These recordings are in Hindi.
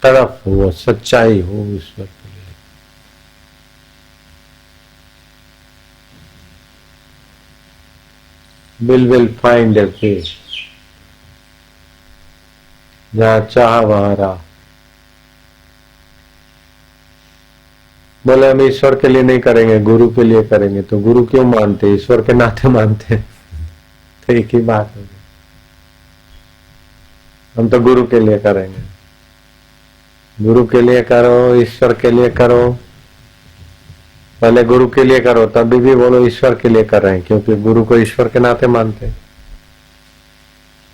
तरफ हो, सच्चाई हो ईश्वर के लिए। विल फाइंड ए प्लेस, जहां चाह वहां राह। बोले हम ईश्वर के लिए नहीं करेंगे, गुरु के लिए करेंगे। तो गुरु क्यों मानते? ईश्वर के नाते मानते। तो एक ही बात होगी, हम तो गुरु के लिए करेंगे। गुरु के लिए करो, ईश्वर के लिए करो। पहले गुरु के लिए करो, तभी भी बोलो ईश्वर के लिए कर रहे हैं, क्योंकि गुरु को ईश्वर के नाते मानते हैं।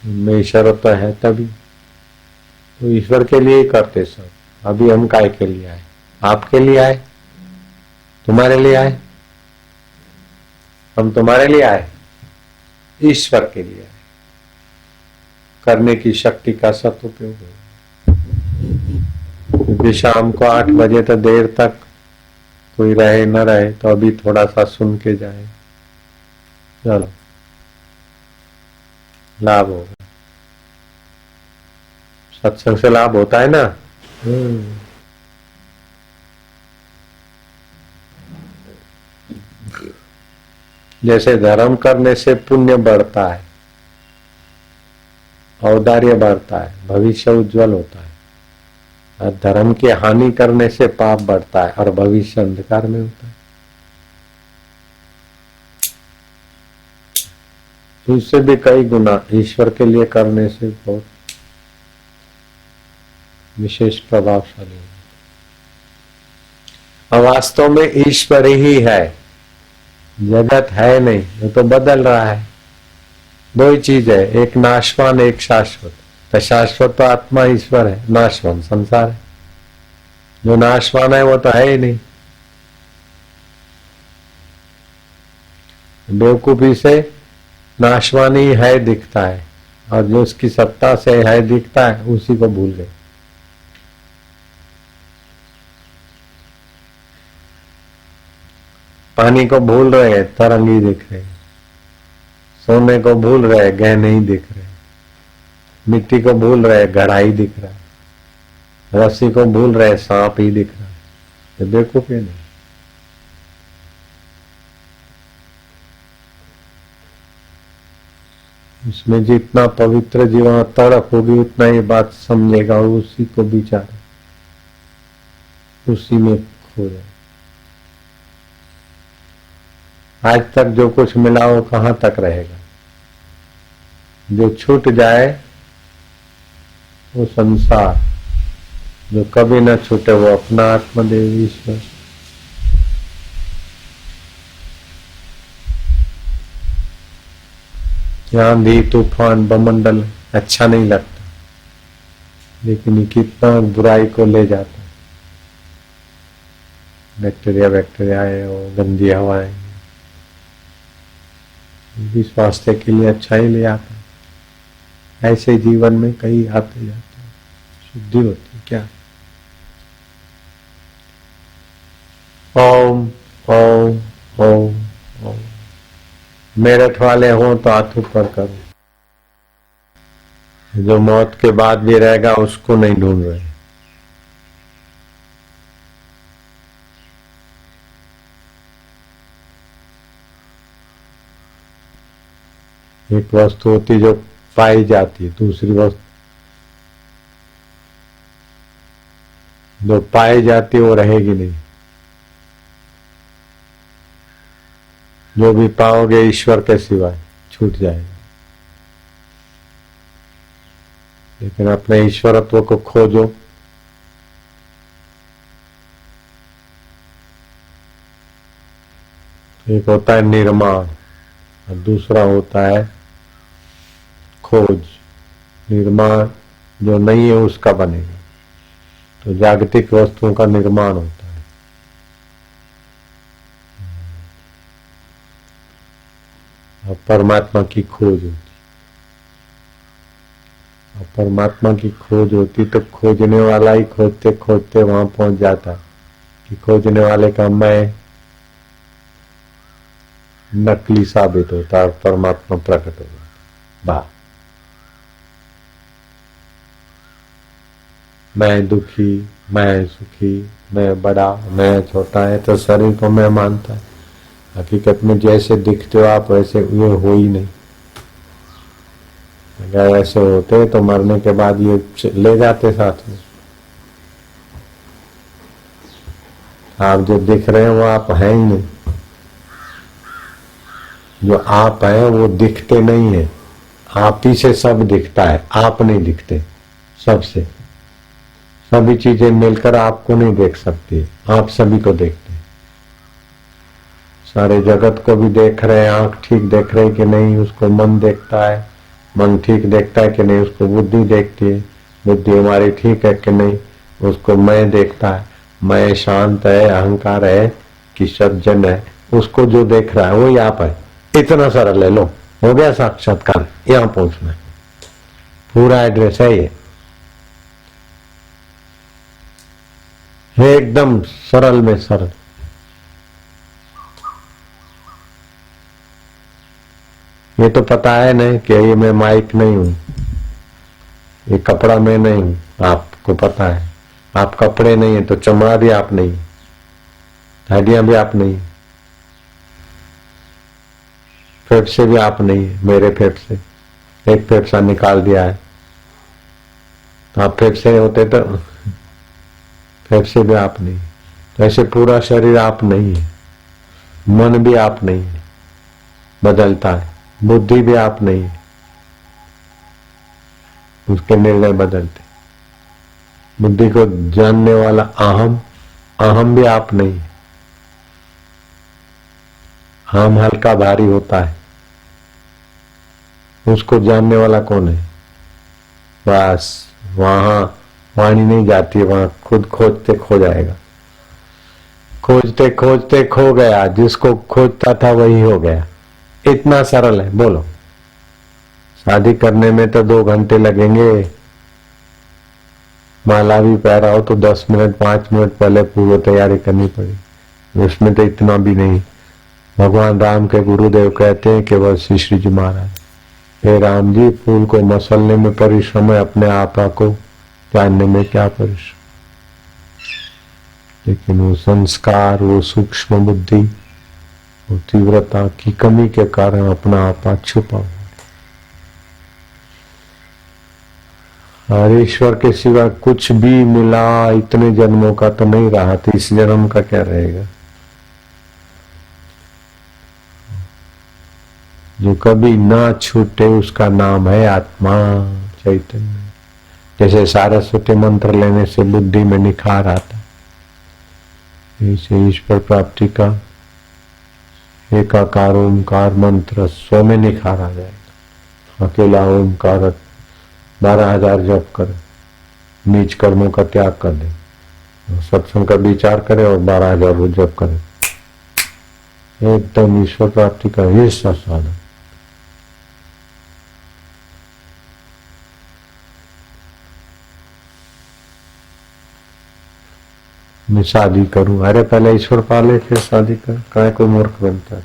उनमें ईश्वर तो है तभी, तो ईश्वर के लिए ही करते सब। अभी हम काय के लिए आए? आपके लिए आए? तुम्हारे लिए आए? हम तुम्हारे लिए आए, ईश्वर के लिए आए। करने की शक्ति का सदुपयोग हो, क्योंकि शाम को 8 बजे तो देर तक कोई रहे न रहे, तो अभी थोड़ा सा सुन के जाए, चलो लाभ होगा। सत्संग से लाभ होता है ना। जैसे धर्म करने से पुण्य बढ़ता है, औदार्य बढ़ता है, भविष्य उज्जवल होता है, और धर्म की हानि करने से पाप बढ़ता है और भविष्य अंधकार में होता है। तो इससे भी कई गुना ईश्वर के लिए करने से बहुत विशेष प्रभावशाली है। और वास्तव में ईश्वर ही है, जगत है नहीं, वो तो बदल रहा है। दो ही चीज है, एक नाशवान एक शाश्वत। तो शाश्वत तो आत्मा ईश्वर है, नाशवान संसार है। जो नाशवान है वो तो है ही नहीं। बेवकूफी से नाशवान ही है दिखता है, और जो उसकी सत्ता से है दिखता है, उसी को भूल गए। पानी को भूल रहे, तरंग ही दिख रहे। सोने को भूल रहे, गहने ही दिख रहे। मिट्टी को भूल रहे, घड़ा ही दिख रहा है। रस्सी को भूल रहे, सांप ही दिख रहा है। तो बेवकूफी नहीं। इसमें जितना पवित्र जीवन तड़प होगी, उतना ही बात समझेगा और उसी को विचार, उसी में खो जाए। आज तक जो कुछ मिला वो कहाँ तक रहेगा? जो छूट जाए वो संसार, जो कभी न छूटे वो अपना आत्मदेव ईश्वर। आंधी तूफान बमंडल अच्छा नहीं लगता, लेकिन ये कितना बुराई को ले जाता है। बैक्टीरिया है, वो गंदी हवाएं भी स्वास्थ्य के लिए अच्छा ही ले आता है। ऐसे जीवन में कई आते जाते हैं, शुद्धि होती क्या। ओम ओम ओम ओम। मेरठ वाले हो तो हाथ ऊपर करो। जो मौत के बाद भी रहेगा उसको नहीं ढूंढ रहे। एक वस्तु होती जो पाई जाती है, दूसरी वस्तु जो पाई जाती है वो रहेगी नहीं। जो भी पाओगे ईश्वर के सिवाय छूट जाएगा। लेकिन अपने ईश्वरत्व को खोजो। एक होता है निर्माण और दूसरा होता है खोज। निर्माण जो नहीं है उसका बनेगा, तो जागतिक वस्तुओं का निर्माण होता है। और परमात्मा की खोज होती। और परमात्मा की खोज होती तो खोजने वाला ही खोजते खोजते वहां पहुंच जाता, कि खोजने वाले का मैं नकली साबित होता और परमात्मा प्रकट हो जाता। मैं दुखी, मैं सुखी, मैं बड़ा, मैं छोटा है, तो शरीर को मैं मानता है। हकीकत में जैसे दिखते हो आप वैसे ये हो ही नहीं। अगर ऐसे होते तो मरने के बाद ये ले जाते साथ में। आप जो दिख रहे हैं वो आप हैं ही नहीं। जो आप हैं वो दिखते नहीं है, आप ही से सब दिखता है, आप नहीं दिखते। सबसे सभी चीजें मिलकर आपको नहीं देख सकती, आप सभी को देखते हैं। सारे जगत को भी देख रहे हैं, आंख ठीक देख रहे कि नहीं, उसको मन देखता है, मन ठीक देखता है कि नहीं, उसको बुद्धि देखती है, बुद्धि हमारी ठीक है कि नहीं, उसको मैं देखता है, मैं शांत है, अहंकार है कि सज्जन है, उसको जो देख रहा है वही आप है। इतना सरल है। लो, हो गया साक्षात्कार। यहां पहुंचना है, पूरा एड्रेस है ये, एकदम सरल में सरल। ये तो पता है ना कि ये मैं माइक नहीं हूं, ये कपड़ा मैं नहीं हूं, आपको पता है। आप कपड़े नहीं है तो चमड़ा भी आप नहीं, हड्डियां भी आप नहीं, फेफड़े भी आप नहीं है। मेरे फेफड़े, एक फेफड़ा निकाल दिया है, तो आप फेफड़े होते तो फेफड़े भी आप नहीं। तो ऐसे पूरा शरीर आप नहीं है, मन भी आप नहीं है, बदलता है, बुद्धि भी आप नहीं है, उसके निर्णय बदलते। बुद्धि को जानने वाला अहम, अहम भी आप नहीं है। अहम हल्का भारी होता है, उसको जानने वाला कौन है? बस वहां वाणी नहीं जाती है, वहां खुद खोजते खो जाएगा। खोजते खोजते खो गया, जिसको खोजता था वही हो गया। इतना सरल है। बोलो, शादी करने में तो 2 घंटे लगेंगे, माला भी पहराओ तो 10 मिनट 5 मिनट पहले पूर्व तैयारी करनी पड़ी, उसमें तो इतना भी नहीं। भगवान राम के गुरुदेव कहते हैं कि वह श्री जी महाराज, हे राम जी, फूल को मसलने में परिश्रम है, अपने आपा को जानने में क्या परिश्रम। लेकिन वो संस्कार, वो सूक्ष्म बुद्धि, वो तीव्रता की कमी के कारण अपना आपा छुपा हुआ। और ईश्वर के सिवा कुछ भी मिला इतने जन्मों का तो नहीं रहा, तो इस जन्म का क्या रहेगा? जो कभी ना छूटे उसका नाम है आत्मा चैतन्य। जैसे सारस्वती मंत्र लेने से बुद्धि में निखार आता, ऐसे ईश्वर प्राप्ति का एकाकार ओंकार मंत्र स्व में निखार आ जाएगा। अकेला ओंकार 12,000 जप करे, नीच कर्मों का त्याग कर दे, सत्संग का विचार करे और 12,000 जप करे, एकदम ईश्वर प्राप्ति का ये साधन। मैं शादी करूं, अरे पहले ईश्वर पाले फिर शादी कर। काय को मूर्ख बनता है,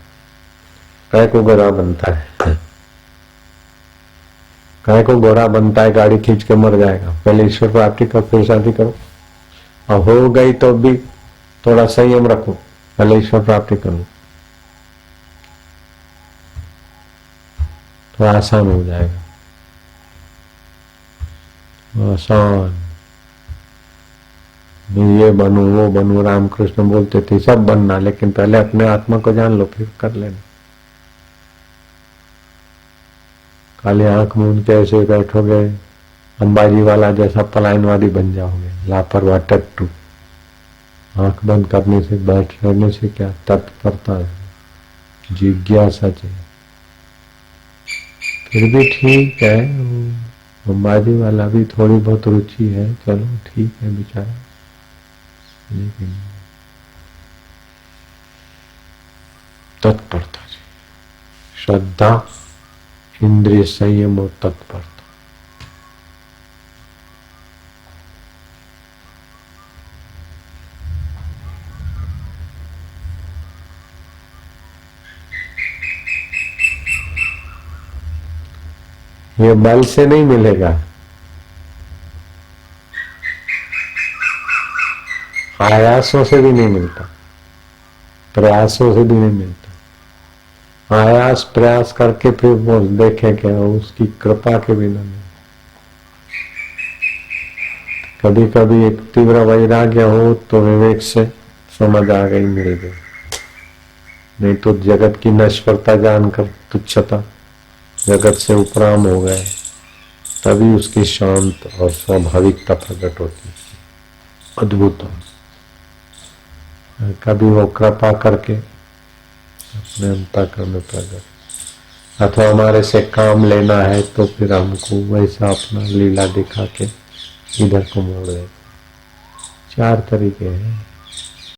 काय को गोरा बनता है, काय को गोरा बनता है, गाड़ी खींच के मर जाएगा। पहले ईश्वर प्राप्ति कर फिर शादी करो। और हो गई तो भी थोड़ा संयम रखो, पहले ईश्वर प्राप्ति करो, तो आसान हो जाएगा, आसान। ये बनूं वो बनूं, रामकृष्ण बोलते थे सब बनना, लेकिन पहले अपने आत्मा को जान लो फिर कर लेना। खाली आंख मूंद के ऐसे बैठोगे, अंबाजी वाला जैसा पलायनवादी बन जाओगे, लापरवाह टट्टू। आंख बंद करने से, बैठ रहने से क्या तत्परता है, जिज्ञासा चाहिए। फिर भी ठीक है, अंबाजी वाला भी थोड़ी बहुत रुचि है, चलो ठीक है बेचारा, लेकिन तत्परता, श्रद्धा, इंद्रिय संयम और तत्परता। ये बल से नहीं मिलेगा, आयासों से भी नहीं मिलता, प्रयासों से भी नहीं मिलता। आयास प्रयास करके फिर वो देखें कि उसकी कृपा के बिना नहीं। कभी कभी एक तीव्र वैराग्य हो तो विवेक से समझ आ गई, मिल गई। नहीं तो जगत की नश्वरता जानकर तुच्छता, जगत से उपराम हो गए, तभी उसकी शांत और स्वाभाविकता प्रकट होती है, अद्भुत। कभी वो कृपा करके अपने अंतःकरण में प्रकट, अथवा हमारे से काम लेना है तो फिर हमको वैसा अपना लीला दिखा के इधर को मोड़ दे। चार तरीके हैं।